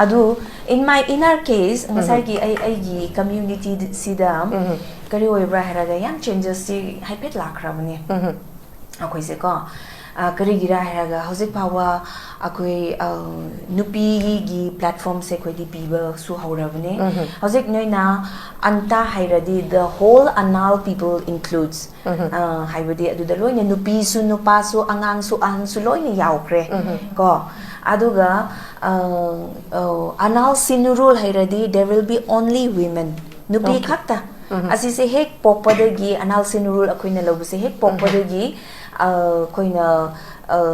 adu in our case ngasai gi ai community sida kari oibra heraga yam changes si hypet lakhrabani akoi se ko kari gira heraga hojik pawa akoi nupi gi platform se koi di piba su haurabani hojik noina anta hairadi the whole anal people includes haibadi adu da loina nupi su nupa su angang su an su loina yaukre ko aduga anal Sinnu Ruwl hairadi there will be only women nupi khakta asi se hek popadagi anal Sinnu Ruwl akoina lobuse hek popadagi koina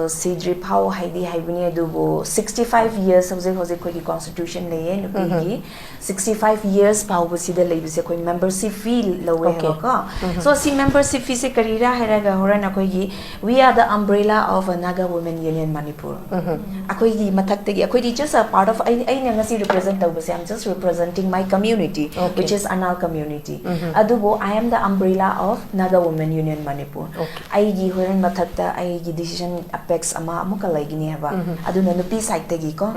Sidri Pau Haidi Haibuni Adubo 65 years of the constitution lay nupi 65 years Pau Sida Labus a membership fee low so see membership fee se karira heraga horana kogi we are the umbrella of a Naga Women Union Manipur akogi matakti akogi just a part of I represent I'm just representing my community which is Anal community Adubo I am the umbrella of Naga Women Union Manipur I gi horan matakta I gi decision apex ama amuka lagini haba aduna nupi side tagi ko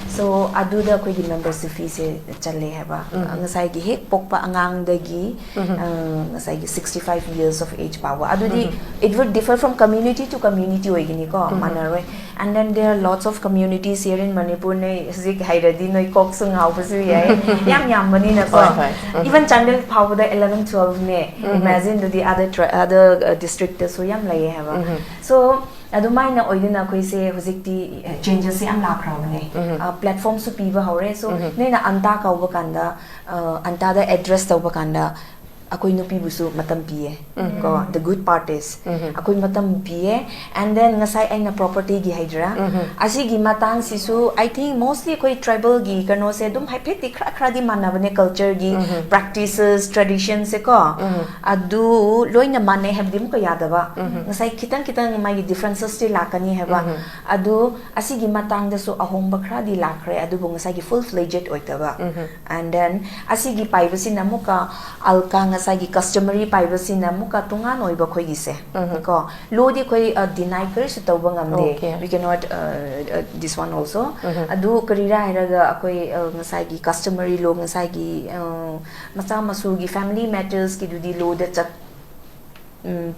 so aduda koi gi membership fee se challe haba ngasai gi hek pokpa angang dagi ngasai gi 65 years of age power adudi it would differ from community to community oigini ko manaroi and then there are lots of communities here in Manipur ne zik hairadi noi kok sung hau pasu yai yam mani na ko even Chandel power the 11 12 ne imagine the other district so yam lai haba so adumai oidina koi se hojikti changes se am lakhrabane platform su piba hore so neina anta kauba kanda anta da address tauba kanda akoi nupi busu matam piye ko the good part is akoi matam piye and then ngasai aina property gi hydra asi gi matang sisu I think mostly koi tribal gi kano se dum haipeti khra di manabane culture gi practices traditions se ko adu loina mane habdim ko yadaba ngasai kitang mai differences ti lakani haba adu asi gi matang da su ahong bakra di lakre adu bu ngasai gi full fledged oitaba and then asi gi paibasi namuka alka sagi customary privacy na muka tunga noiba khoi gise ko lodi khoi deny kar su tawba ngamde we cannot this one also adu karira hiraga akoi ngasagi customary lo ngasagi macha masu gi family matters ki dudi lo da chat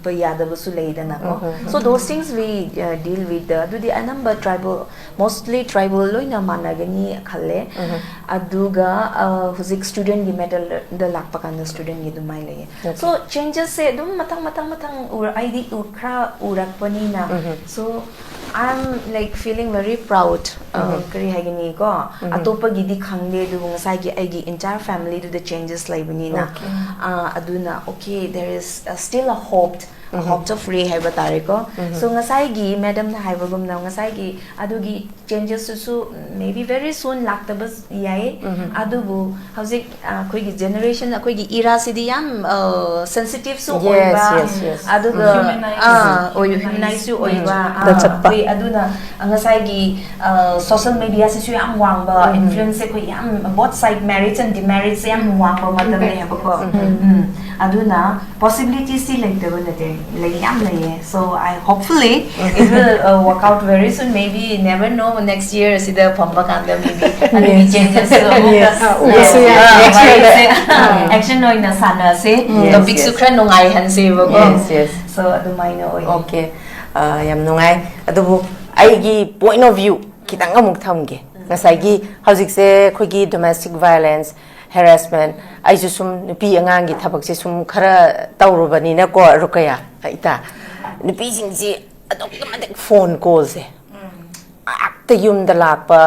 payada basu leidana ko so those things we deal with the number tribal mostly tribal loina managani khalle aduga huzik student gi medal the lakpakan student gi dumai le so changes se dum matang ur id ukra urakpani na so I'm like feeling very proud kari hagini ko atopa gidi khangde du ngasai gi ai gi entire family to the changes laibani na aduna okay there is still a hope of free haiba tare ko so ngasai gi madam na haiba gum na ngasai gi adugi changes su maybe very soon laktabas yai adubu hauzik koi gi generation koi gi era sidi yam sensitive su oiba aduga humanize su oiba aduna ngasai gi social media se su yam wangba influence ko yam both side marriage and demarriage se yam wangba matam le haba ko aduna possibility still like the one so I hopefully it will work out very soon maybe never know next year see the pamba kanda maybe changes action no ina sana se topic su khra nungai han se ba ko so adumai no okay yam nungai adubu ai gi point of view kitang amuk thamge ngasai gi hojik se khoi gi domestic violence harassment I just nupi angang gi thabak se sum khara tawrubani na ko rukaya ita nupi sing ji automatic phone call se akta yum da lakpa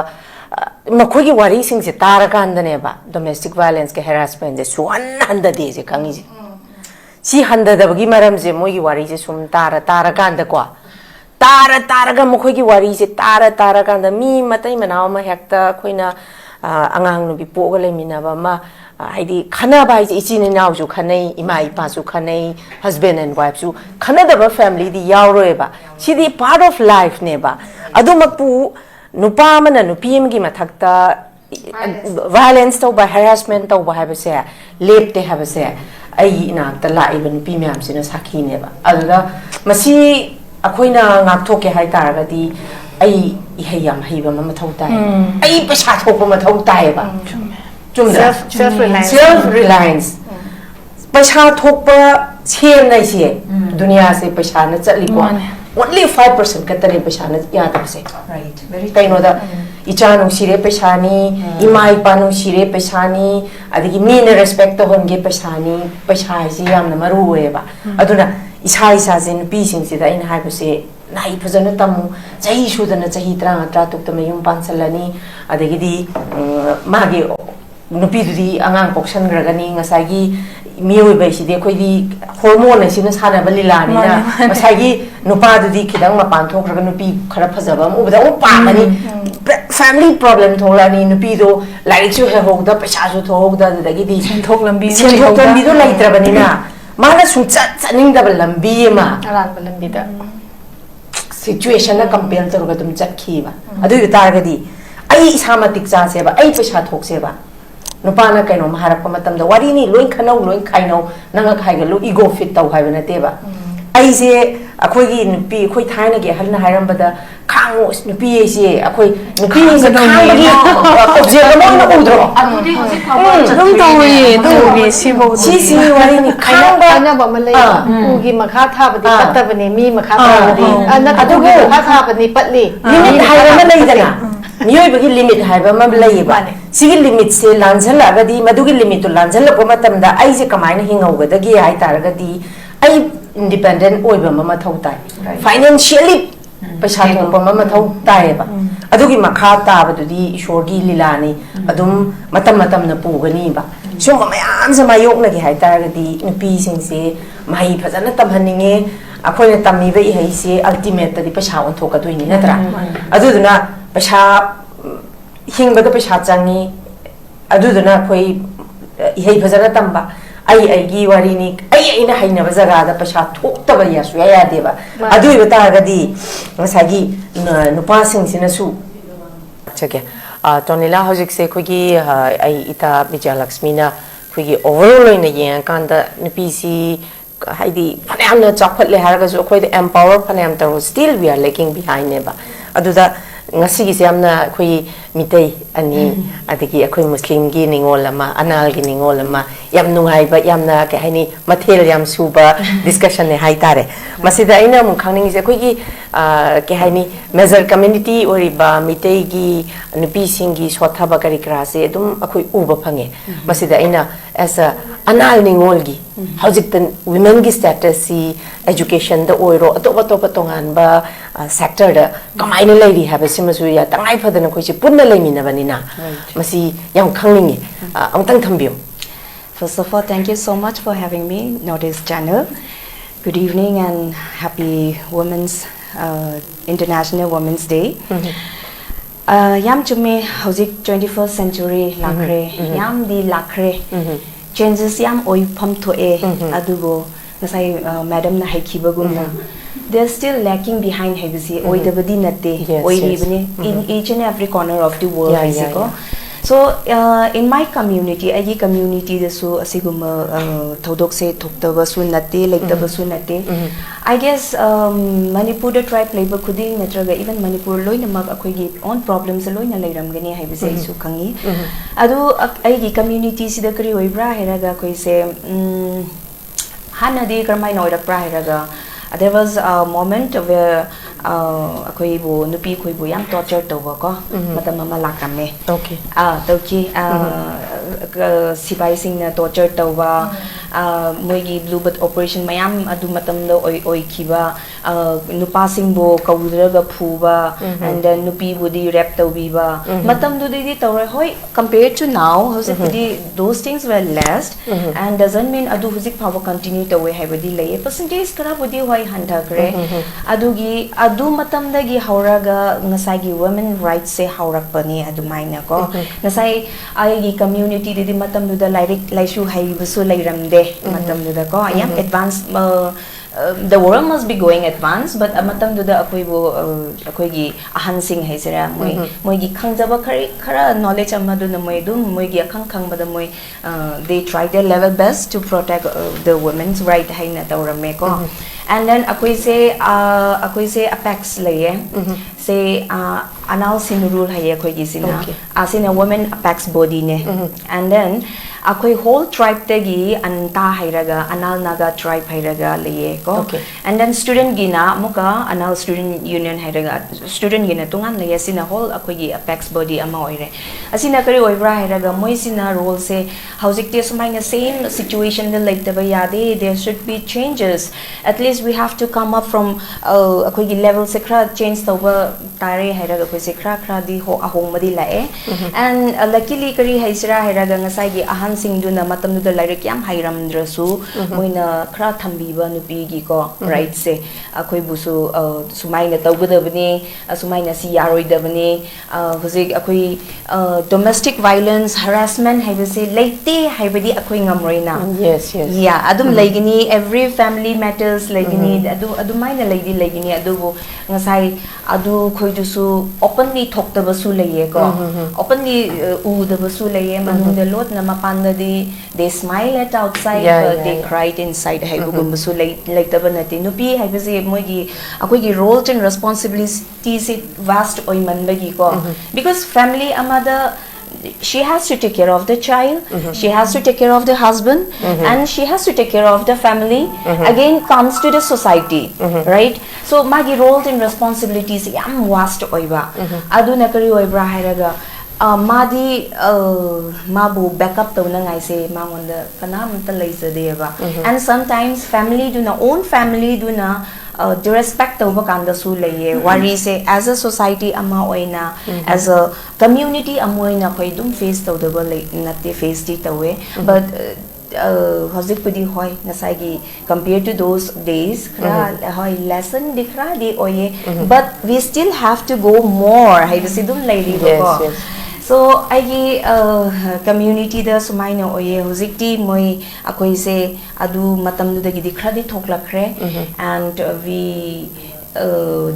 makhoi gi wari sing se tarakan ne ba domestic violence ke harassment je suan handa de je kangi je si handa da bagi maram je moi gi wari je sum tarakan da ko tara ga makhoi gi wari je tara kan da mi matai manaw ma hekta khoina angang nubi poga le minaba ma haidi khana bai ichi ni naw ju khanai ima ipa su khanai husband and wife su khana da family di yaw roi ba chi di part of life ne ba adu makpu nupa mana nupi am gi mathakta violence to ba harassment to ba ha ba se lep te ha ba se ai ina ta la even nupi myam sina sakhi ne ba alga masi akoina ngak thoke hai tar ga di ai ihai yam haiba ma mathau tai ai paisa thokpa mathau tai ba self reliance paisa thokpa chen nai se dunia se paisa na chatli ko only 5% ka tare paisa na ya ta se right very kai no da icha no sire paisa ni imai pa no sire paisa ni adigi me ne respect to honge paisa ni paisa si yam na maru we ba aduna isa isa sin pi sing si da in hai ba se nai phajana tamu chahi sudana chahi 3 tuk ta mayum pansalani adigi di magi nupi di angang poksan gragani ngasagi mioi bai si de khoi di hormone si na sana balila ni na ngasagi nupa di khidang ma pan thok raga nupi khara phajaba mu bada pa mani family problem thola ni nupi do like chu he hok da paisa chu thok da dagi di thok lambi do lai tra bani na mana su chaning da lambi ma aran lambi da situation na compare to ga tum chat khi ba adu tar ga di ai isama tik cha se ba ai paisa thok se ba nupa na kaino maharap matam da wari ni loin khanau loin khaino nanga khaiga lu ego fit tau hai bana te ba ai se akhoi gi nupi khoi thaina ge halna hairam bada khango nupi se akhoi nupi se khang gi object mo na udro adudi hoji khaba dum tawi do bi sibo si wari ni khang ba ana ba malai u gi makha tha badi patta bani mi makha tha badi ana adu gi makha tha bani patli limit hai ba lai dana mioi bagi limit hai ba ma lai ba sigi limit se lanjal aga di madugi limit to lanjal ko matam da ai se kamaina hingau ga da gi ai tar ga di ai independent oi ba ma thau tai financially paisa thong pa ma thau tai ba adugi makha ta ba du di ishor gi lila ni adum matam na pu ga ni ba so ma mayam sa mayok na gi hai tar ga di nupi sing se mai phajana tam haninge akhoi na tammi ba i hai se ultimate di paisa on thok ka dui ni na tra adu duna paisa hingba da paisa changi adu duna khoi ihai phajana tamba ai gi wari ni ai ina haina ba jaga da paisa thok ta ba ya su ya de ba adu ba ta ga di ngasagi nupa sing sina su chake Tonila hojik se khoi gi ai ita Vijay Lakshmi na khoi gi overall ina yang kan da nupi si haidi phanam na chakphat le har ga so khoi da empower phanam ta still we are lagging behind ne ba adu da ngasi gi samna khoi mitai ani adigi akhoi muslim gi ningol lama anal gi ningol lama yam nungai ba yamna ke haini mathel yam suba discussion ne hai tare masida ina mun khangning se khoi gi ke haini major community ori ba mitai gi nupi singi swatha ba kari kra se dum akhoi uba phange masida ina as a anal ningol gi hojik tan women gi status si education da oiro atop tongan ba sector da kamaina lairi have simasu ya tangai phadana khoi chi punna laimina banina masi yam khangning amtang thambiu. First of all, thank you so much for having me on this channel. Good evening and happy International Women's Day. Yam chume hojik 21st century lakre yam di lakre changes yam oi pham thoe adugo nasai madam na haikibagumna they are still lacking behind hebisi oi dabadi natte oi ribne in each and every corner of the world isiko. So in my community, agi community desu asiguma thodok se thokta su natte lekta su natte. I guess Manipur the tribe labor khuding natraga even Manipur loina mak akhoi gi own problems loina leiram gani haibise isu khangi. Adu agi community sida kari oibra heraga koi se hanadi karmai noirak pra heraga. There was a moment where akhoi bu nupi khoi bu yam torture toba ko matam mama lakame Okay toki sipai sing na torture toba moigi blue but operation mayam adu matam do oi kiba nupa sing bo kawudra phuba and then nupi bu di rap tobi ba matam do di tawre hoi compared to now how those things were less and doesn't mean adu huzik power continue to we have di lay percentage kara budi hoi handa kre adugi adu matam da gi hauraga ngasai gi women rights se haurak pani adu maina ko ngasai ai gi community di matam du da laishu hai busu lairam de matam du da ko I am advanced the world must be going advanced but matam du da akoi bo akoi gi ahan sing hai sera moi gi khangjaba khara knowledge amadu na moi dum moi gi khang bada moi they try their level best to protect the women's right hai na tawrame ko and then akoi se apex laye say anal Sinnu Ruwl haye akoi gi sina asina women apex body ne and then akoi whole tribe tagi anta hairaga anal naga tribe hairaga laye ko and then student gina muka anal student union hairaga student gina tungan laye sina whole akoi gi apex body ama oire asina kari oibra hairaga moi sina role se housing te sumaina same situation the like taba yade there should be changes at least we have to come up from akoi gi level se kra change toba tare hairaga akoi se kra di ho ahong madi lae and luckily kari haisra hairaga ngasai gi ahan singduna matamnuda lairik yam hairamdrasu moina khra thambiba nupi gi ko right se akoi busu sumaina tawgadabani sumaina si yaroidabani hojik akoi domestic violence harassment haibase leite haibadi akoi ngamroina yes yeah adum laigini every family matters laigini adumaina laigini adubu ngasai adu khoidusu openly thoktabasu laye ko openly udabasu laye manunda lot na mapan they smile at outside but they cried inside haibugumbasu like tabanati nupi haibase moigi akoi gi roles and responsibilities it vast oimanbagi ko because family amada she has to take care of the child she has to take care of the husband and she has to take care of the family again comes to the society right so magi roles and responsibilities yam vast oiba aduna kari oibra hairaga madi mabu backup tawna ngai se mangonda kanamta laizadeba and sometimes family do na own family do na disrespect tawba kanda su laye worry se as a society ama oina as a community amoina khoi dum face tawdaba like natte face ti tawe but hojik pudi hoy nasai gi compared to those days kra hoy lesson dikra di oye but we still have to go more hay sidum laili ko so agi community da sumaina oye hojikti moi akoi se adu matam du dagi dikra di thoklakre and we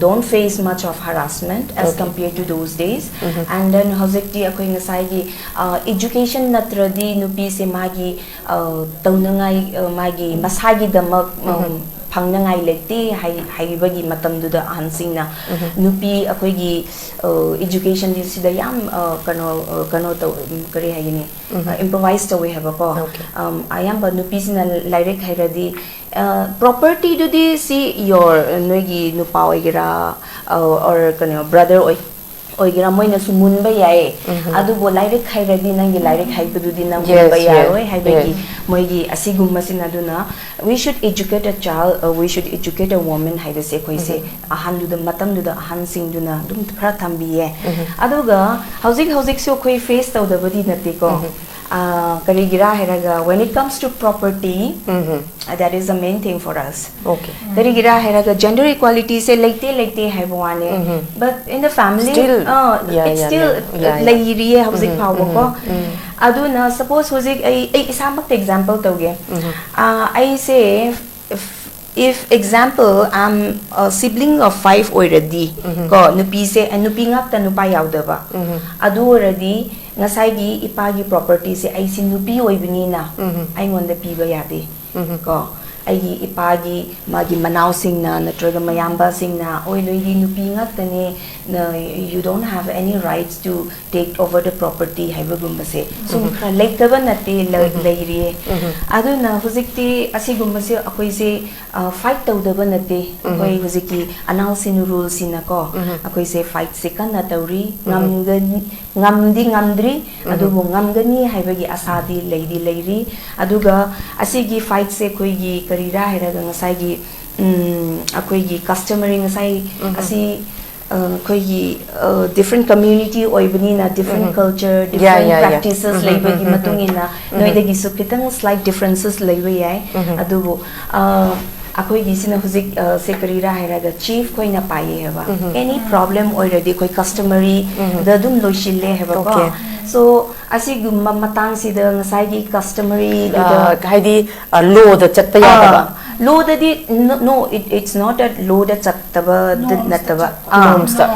don't face much of harassment as compared to those days and then hojikti akoi ngasai gi education natradi nupi se magi taunangai magi masagi damak phangnangai lekti haibagi matamduda ahansingna nupi akoi gi education di sida yam kano to kari haini improvise to we have a ko ayam ba nupi sina lairek hairadi property do di see your noigi nupa oigira or kano brother oigira moina sumunba yae adu bo lairek hairadi nangi lairek haibudu di nang munba yae haibagi moigi asigumma sinaduna we should educate a child we should educate a woman haibase koise ahan du matam du ahan sing duna dum khara thambiye aduga hojik so koi face tawdabadi nate ko karigira heraga when it comes to property that is the main thing for us karigira heraga gender equality se leite haibwane but in the family it's still lairiye hojik power ko aduna suppose hojik ai isamak example tawge I say if example I'm a sibling of 5 already ko nupi se nupi ngak ta nupa yaudaba adu already ngasai gi ipagi property se ai sin nupi oibini na ai ngonda piba yade ko ai ipagi magi manau sing na natraga mayamba sing na oi loi gi nupi ngak ta ne you don't have any rights to take over the property haibagumba se sum khra leitaba nate leiri adu na hujikti asigumba se akoi se fight tawdaba nate akoi hujiki anal Sinnu Ruwl sina ko akoi se fight se kana tawri ngamdri adu bo ngamgani haibagi asadi leiri aduga asigi fight se koi gi karira heraga ngasai gi akoi gi customary ngasai asi koi gi different community oibani na different culture different practices leibagi matungina noidagi su kitang slight differences leiwe yai adubu akoi gi sina hujik secretary hairaga chief koi na paye heba any problem already koi customary da dum loishille heba ko so asi gumma matang si da ngasai gi customary da haidi law da chatpa ya law da di no it's not a law da chattaba nataba norms ta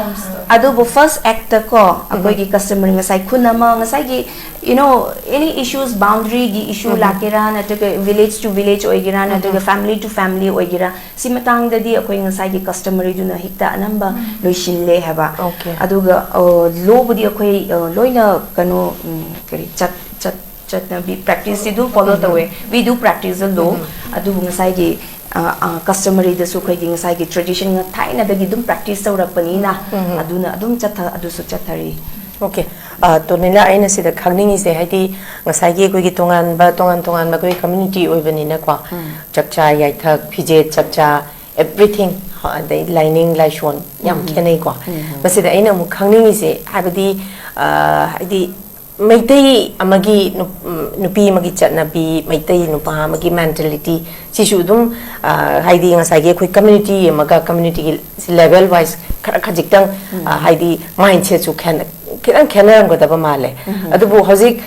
adu bu first act ko akoi gi customer ngasai khunama ngasai gi you know any issues boundary gi issue lakira na to village to village oigira na to family to family oigira simatang da di akoi ngasai gi customer du na hikta anamba loishinle haba aduga law bu di akoi loina kano kari chat we practice do follow the way we do practice the law adu ngasai gi customary da su khoi gi ngasai gi tradition nga thaina da gi dum practice tawrapani na aduna adum chatha adu su chathari okay Tonila aina sida khangning se haiti ngasai gi koi gi tongan ba koi community oibani na kwa chakcha yai thak phije chakcha everything the lining laishon yam khenai kwa basida aina mu khangning se habadi haidi Maitai amagi nupi amagi chatnabi maitai nupa amagi mentality sisu dum haidi ngasai koi community amaga community level wise khajik tang haidi mindset su khenaram gadaba male adubu hojik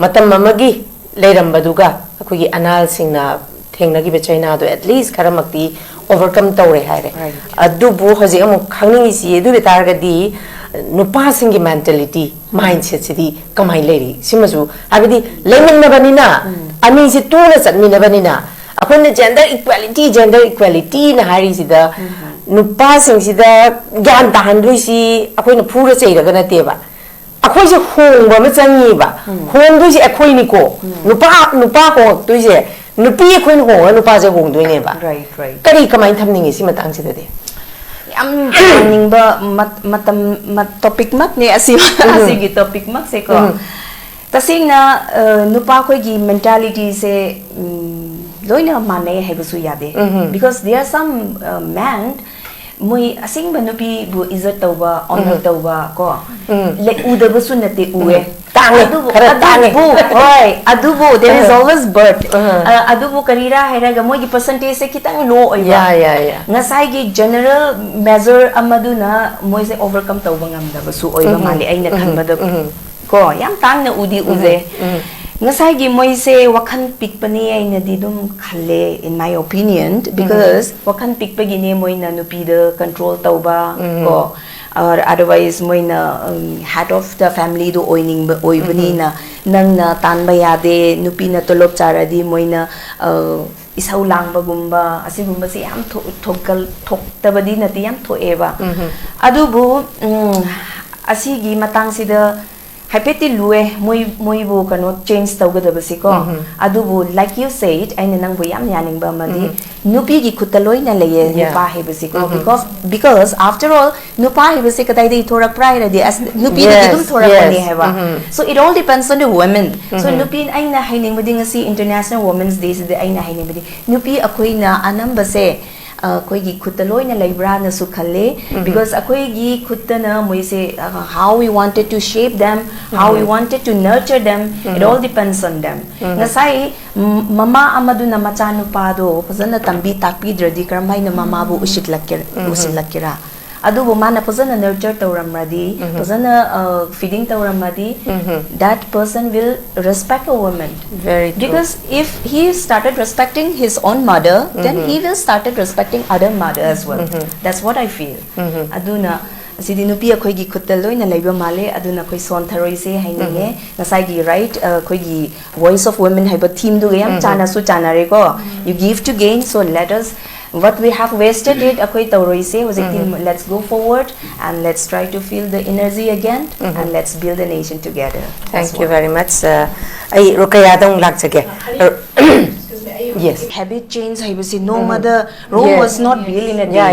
matam amagi leiram baduga khoi anal singna thengnagi be China do at least karamakti overcome tawre haire adubu hojik amu khangning si edu betargadi nupa singi mentality mindset sidi kamai leri simasu abidi lemin na banina ani si tula satmina banina akone gender equality na hari sida nupa sing sida gyan tahan dui si akoi pura cheira gana teba akoi se hong ba ma changi ba hong dui si akoi ni ko nupa ko dui se nupi akoi ni hong nupa se hong dui ne ba right kari kamai thamningi si matang sida de am ningba mat topic mak ne asigi topic mak se ko tasing na nupa khoi gi mentality se loina mane hebusu yade because there are some man moi asing ba nupi bu izzat tawba honor tawba ko le udabu sunate uwe adubu there is always birth adubu karira hairaga moi gi percentage se kitang low oiba ngasai gi general measure amaduna moi se overcome tawba ngamda su oiba mali aina khanbada ko yam tang na udi uze ngasai gi moi se wakhan pikpani aina di dum khalle in my opinion because wakhan pikpagi ne moi na nupi the control tawba ko or otherwise moina head of the family do oining oibani na nang na tanba yade nupi na tolop charadi moina isau langba gumba asigumba se yam thoktabadi nati yam thoeba adubu asigi matang sida happy lue moi bu kano change tawgada basiko adubu like you said aina nang bu yam yaning ba madi nupi gi khutaloi na leye nupa he basiko because after all nupa he basika dai dei thorak pride de as nupi de dum thorak pani heba so it all depends on the women so nupi aina haining madi ngasi international women's day de aina haining madi nupi akoi na anamba se koi gi khutaloi na laibra na su khalle because akoi gi khutana moi se how we wanted to shape them how we wanted to nurture them it all depends on them ngasai mama amadu na macha nupa do phajana tambi takpi dradi karamai na mama bu usitlakira adubu mana phajana nurture tawramradi phajana feeding tawramadi that person will respect a woman very true. Because if he started respecting his own mother then he will started respecting other mother as well that's what I feel aduna sidi nupi akhoi gi khutaloi na leiba male aduna khoi son tharoi se hainge ngasai gi right khoi gi voice of women haiba theme du yam chana su chana re ko you give to gain so let us what we have wasted it akhoi tawroi se was let's go forward and let's try to feel the energy again and let's build a nation together. Thank you very much ai rokaya dong lak chake yes habit change I was no mother Rome was not real in a day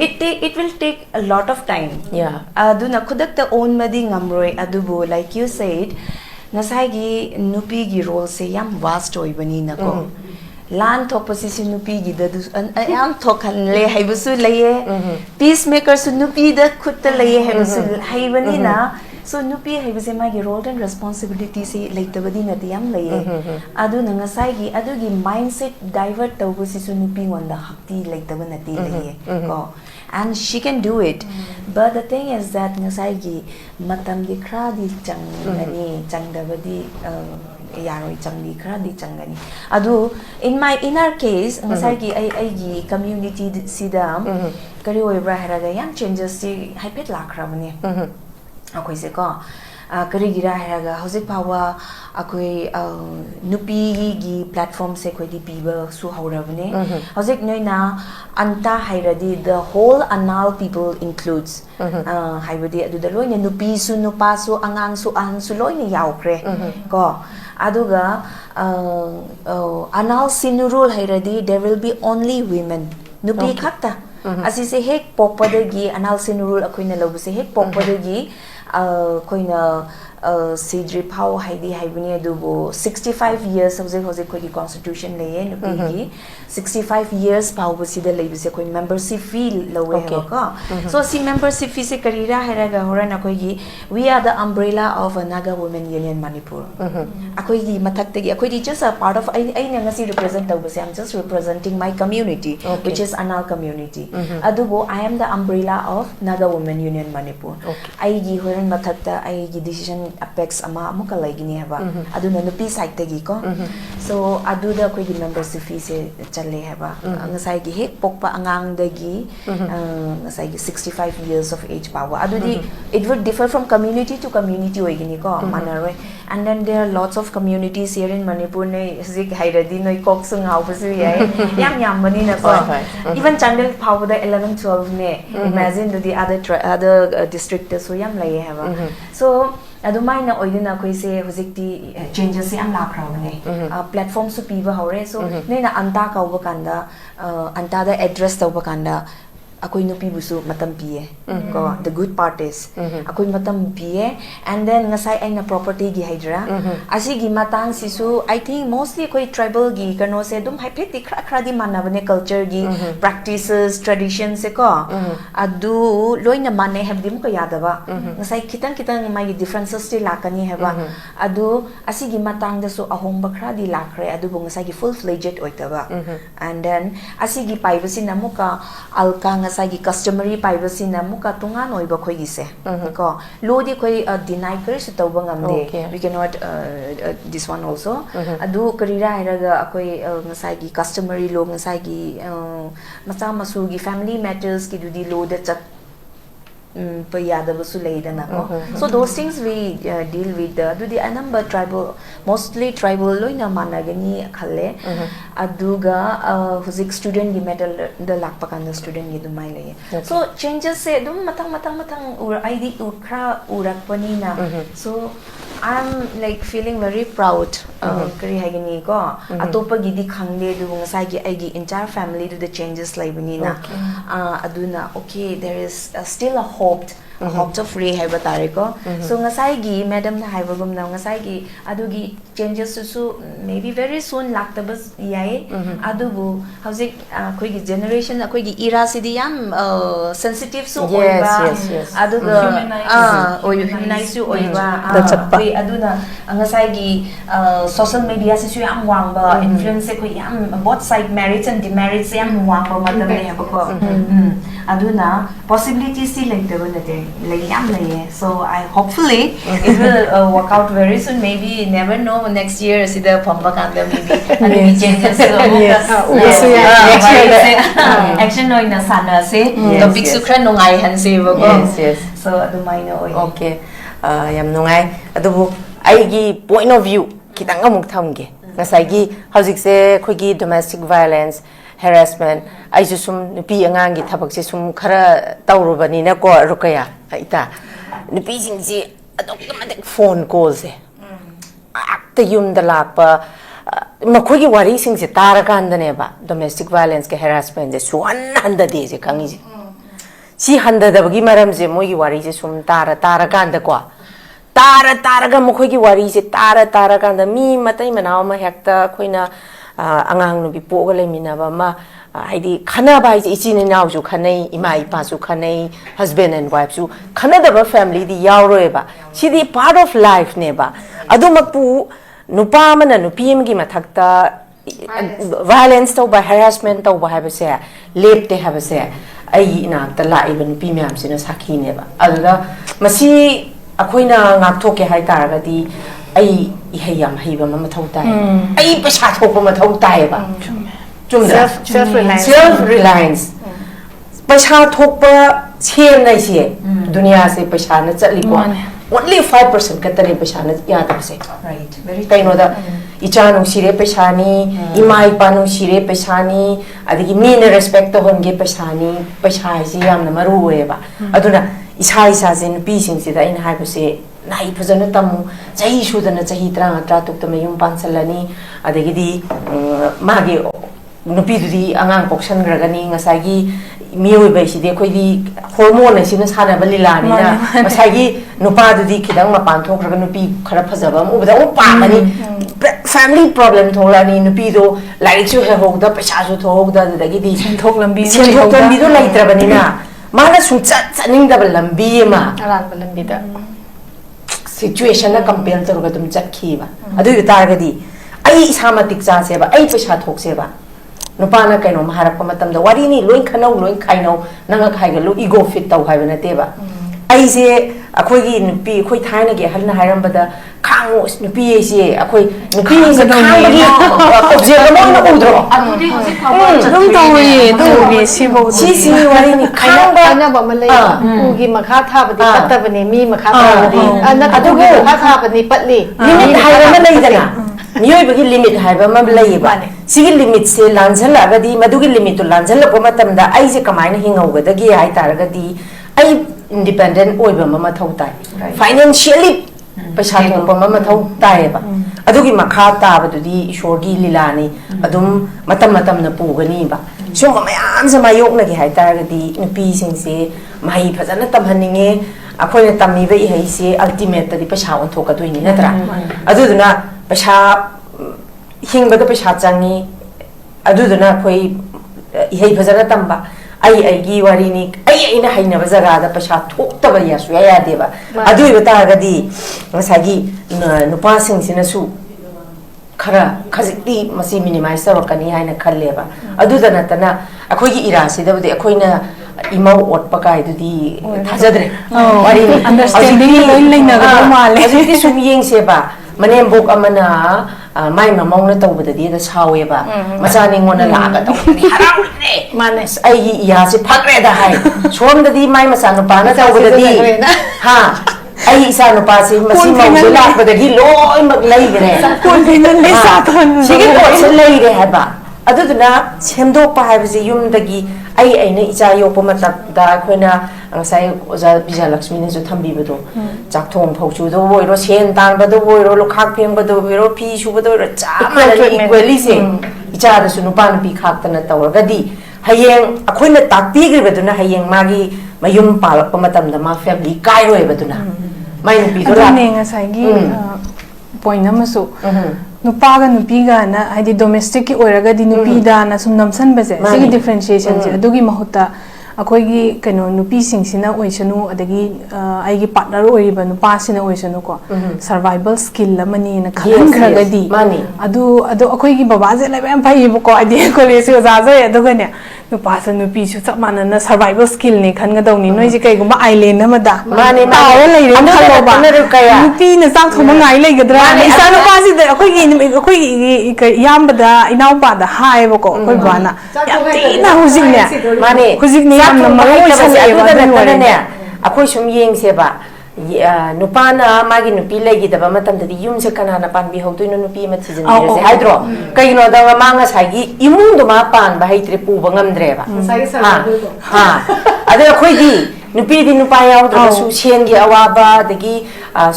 it will take a lot of time aduna khudakta own madi ngamroi adubu like you said nasai gi nupi gi role se yam vast oibani na ko lan thopasi si nupi gi da yam thokhan le haibusu leye peacemaker su nupi da khutta leye haibusu haibani na so nupi haibuse magi role and responsibility se leitabadi na tiam leye adu nangasai gi adu gi mindset divert tawbusi su nupi ngonda hakti leitaba na ti leye ko and she can do it but the thing is that ngasai gi matam gi kradi chang ani changdabadi yaroi changli khara di changani adu in our case ngasai gi ai gi community sida kari oibra haraga yam changes si haipet lakhra bane akoi se ko kari gira haraga hojik pawa akoi nupi gi platform se koi di piba su haura bane hojik noina anta hairadi the whole anal people includes haibadi adu da loina nupi su nupa su angang su an su loina yaukre ko aduga anal Sinnu Ruwl hairadi there will be only women nupi khakta asi se hek popadagi anal Sinnu Ruwl akoina lobuse hek popadagi koina Sidri Pau Haidi Haibuni Dubo 65 years of the constitution lay in 65 years Pau was the labels a membership fee low so see membership fee Karira Heraga Horanakogi we are the umbrella of a Naga Women Union Manipur Akogi Matakti Akogi just a part of I represent I'm just representing my community which is Anal community Adubo I am the umbrella of Naga Women Union Manipur I gi Horan Matakta I decision apex ama amuka lagini haba aduna nupi side tagi ko so aduda koi gi membership fee se challe haba ngasai gi hek pokpa angang dagi ngasai gi 65 years of age power adudi it would differ from community to community oigini ko manaroi and then there are lots of communities here in Manipur ne zik hairadi noi kok sung hau pasu yai yam mani na ko even Chandel power the 11 12 ne imagine the other district so yam lai haba so adumai oidina koi se hojikti changes se am lakhrawne platform su piba hore so neina anta kauba kanda anta da address tauba kanda akoi nupi busu matam piye ko the good part is akoi matam piye and then ngasai aina property gi hydra asi gi matang sisu I think mostly koi tribal gi kano se dum haipeti khra di manabane culture gi practices traditions se ko adu loina mane have dim ko yadaba ngasai kitang mai differences ti lakani heba adu asi gi matang da su ahong ba khra di lakhre adu bu ngasai gi full fledged oitaba and then asi gi paibasi namuka alka sagi customary privacy na muka tunga noi ba khoi gise ko lodi khoi deny kar su tawba ngamde we cannot this one also adu karira hiraga akoi ngasagi customary lo ngasagi macha masu gi family matters ki dudi lo da chat pa yada basu leidana ko so those things we deal with do the number tribal mostly tribal loina managani khalle aduga huzik student gi medal the lakpa kan student gi dumai le so changes se dum matang ur id ukra urakpani na so I'm like feeling very proud kari hagini ko atopa gidi khangde du ngasai gi ai gi entire family do the changes laibani na aduna okay there is still a hope of free haiba tare ko so ngasai gi madam na haiba gum na ngasai gi adugi changes su maybe very soon laktabas yai adubu hauzik koi gi generation koi gi era sidi yam sensitive su oiba aduga humanize su oiba aduna ngasai gi social media se su yam wangba influence ko yam both side marriage and demarriage se yam wangba matam le haba ko aduna possibility still like the one day so I hopefully it will work out very soon maybe never know next year see the pamba kanda maybe changes action no ina sana se topic su khra nungai han se ba ko so adumai no okay yam nungai adubu ai gi point of view kitang amuk thamge ngasai gi hojik se khoi gi domestic violence harassment I just nupi angang gi thabak se sum khara tawrubani na ko rukaya ita nupi sing ji adok phone call se akta yum da lakpa makhoi gi wari sing se tarakan da ne ba domestic violence ke harassment je suan handa de je kangi ji si handa da bagi maram je moi gi wari je sum tarakan da ko tara ga makhoi gi wari je tara kan da mi matai manaw ma hekta khoina angang nubi po ga lemina ba ma haidi khana ba ji ichi ne naw ju khanai ima ipa su khanai husband and wife su khana da ba family di yaw roi ba chi di part of life ne ba adu mapu nupa mana nupi em gi mathakta violence to ba harassment to ba ha ba se lep te ha ba se ai ina ta la ibn nupi myam sina sakhi ne ba adu da masi akoina ngak thoke hai tar ga di ai ihai yam haiba ma mathau tai ai paisa thokpa mathau tai ba chumda self reliance paisa thokpa chen nai se dunia se paisa na chatli ko only 5% ka tare paisa na ya ta se right very kai no da icha nu sire paisa ni imai pa nu sire paisa ni adigi me ne respect to honge paisa ni paisa ji yam na maru we ba aduna isa isa jin pi sing si da in hai bu se nai phajana tamu chahi sudana chahi 3 tuk ta mayum pansalani adigi di magi nupi di angang poksan gragani ngasagi mioi bai si de khoi di hormone si na sana balila ni na ngasagi nupa di khidang ma pan thok raga nupi khara phajaba mu bada pa mani family problem thola ni nupi do like chu he hok da paisa chu thok da dagi di thok lambi do lai tra bani na mana su chaning da lambi ma aran lambi da situation na compare to ga tum chakhi ba adu tar ga di ai isamatik cha se ba ai paisa thok se ba nupa na kaino maharap matam da wari ni loin khanau loin khaino nanga khaiga lu ego fit tau haiba na te ba ai se akhoi gi nupi khoi thaina ge halna hairam bada khango nupi ai se akhoi nupi se khang gi object mo na udro adudi hosi khaba dum tawi do gi sibo si wari ni khang ba na ba malai u gi makha tha ba di patta bani mi makha tha ba di adu gi makha tha ba ni patli limit haiba na lai dana mioi bagi limit haiba ma lai ba sigi limit se lanjal aga di madugi limit to lanjal ko matam da ai se kamaina hingau ga da gi ai tar ga di ai independent oi ba ma thau tai financially paisa thong pa ma thau tai ba adugi makha ta ba du di ishor gi lila ni adum matam na pu ga ni ba so ma yam sa mayok na gi hai tar ga di nupi sing se mai phajana tam haninge akhoi na tammi ba i hai se ultimate di paisa on thok ka doi ni na tra adu duna paisa hingba da paisa changi adu duna khoi ihai phajana tamba ai gi wari ni ai ina haina ba jaga da paisa thok ta ba ya su ya de ba adu ba ta ga di ngasagi nupa sing sina su khara khazikti masi minimize ta kani haina khalle ba adu da na tana akhoi gi ira si da ba akhoi na imau ot pa kai du di thajadre wari ni understanding loin leina ga male adu di sum yeng se ba manem bok amana mai mamong na tawba di da sawe ba masani ngona la ga taw di harau re manes ai ya se phakre da hai som da di mai masano pa na tawba di ha ai isa no pa se masi mau se la ba da gi loi mak lai gre kon finan le sa thon sigi ko se lai re ha ba adu na semdo pa ha bi yum da gi ai na icha yo pa mata da khoina sai oja bija lakshmi ne jo thambi ba do chak thong phau chu do boi ro sen tan ba do boi ro lokhak pheng ba do boi ro phi shu ba do ro cha ma la equally se icha da su nu pa pi khak ta na taw ga di hayeng akhoina tak pi gri ba do na hayeng magi mayum palak pa matam da ma family kai roi ba do na mai nu pi do la ne nga sai gi point namasu nupa ga nupi ga na haidi domestic ki oiraga di nupi da na sum namsan base sigi differentiation je adugi mahuta akoi gi kano nupi sing sina oisanu adagi ai gi partner oiriba nupa sina oisanu ko survival skill lamani na khalan khraga di adu akoi gi baba je lai bam phai bu ko adi college ga za ja aduga ne nupa sa nupi su chap mana na survival skill ne khan ga dawni noi ji kai guma island na da mane tawa lai re khalo ba nupi na sang thoma ngai lai gadra isa nupa si da akoi gi yamba da inau pa da hai ba ko akoi ba na ya na hujik ne mane hujik ne yam na maroi chale ba ne akoi sum yeng se ba nupa na magi nupi lai gi da ba matam da yum se kana na pan bi ho tu no nupi ma thijin se haidro kai no da ma nga sai gi imung do ma pan ba hai tre pu ba ngam dre ba ha ade akoi gi nupi di nupa yaw da su sen gi awa ba da gi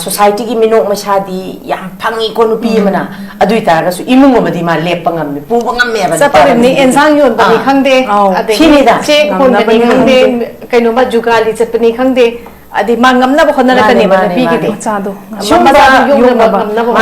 society gi minok ma sha di yam phangi ko nupi mana adui ta ga su imung ma di ma lep pa ngam pu ba ngam me ba sa pa ni ensang yon ba ni khangde ade chini da che kon ba ni khangde kai no ma jugali chat pa ni khangde adi mangam na ba khona na kani ba pi gi de cha do shum ba yung na ba na ba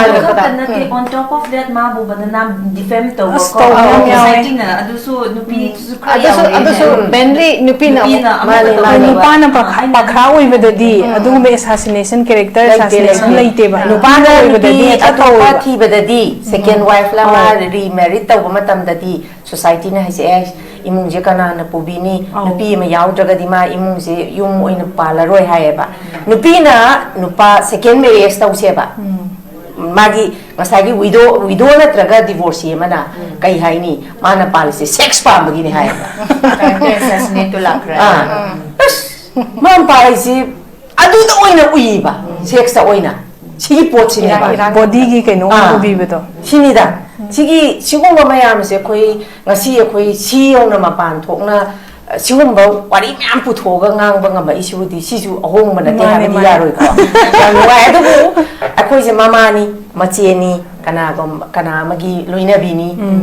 on top of that ma bu ba na defame to ko society na adu su nupi su adu su benly nupi na nupa na pa kha oi ba di adu me assassination character assassination leite ba nupa na oi ba di atu pa thi ba di second wife la ma remarried to ba matam da di society na hai se imung je kana na pubini nupi ma yaw daga di ma imung je yum oina pala roi hai ba nupi na nupa second marriage tau se ba magi ngasai gi widow natraga divorcee mana kai haini mana policy sex pa bagi ni hai assassinate to lakra man policy adu da oina uiba sex ta oina sigi pot sini body gi kaino ubi beto sini da sigi sigong mayam se khoi ngasi khoi si yong na mapan thokna sigong ba wari myam pu thoga ngang ba ngam issue di sisu ahong mana te ha di yaroi ko yang wa adu bu akhoi je mama ni mache ni kana magi loina bi ni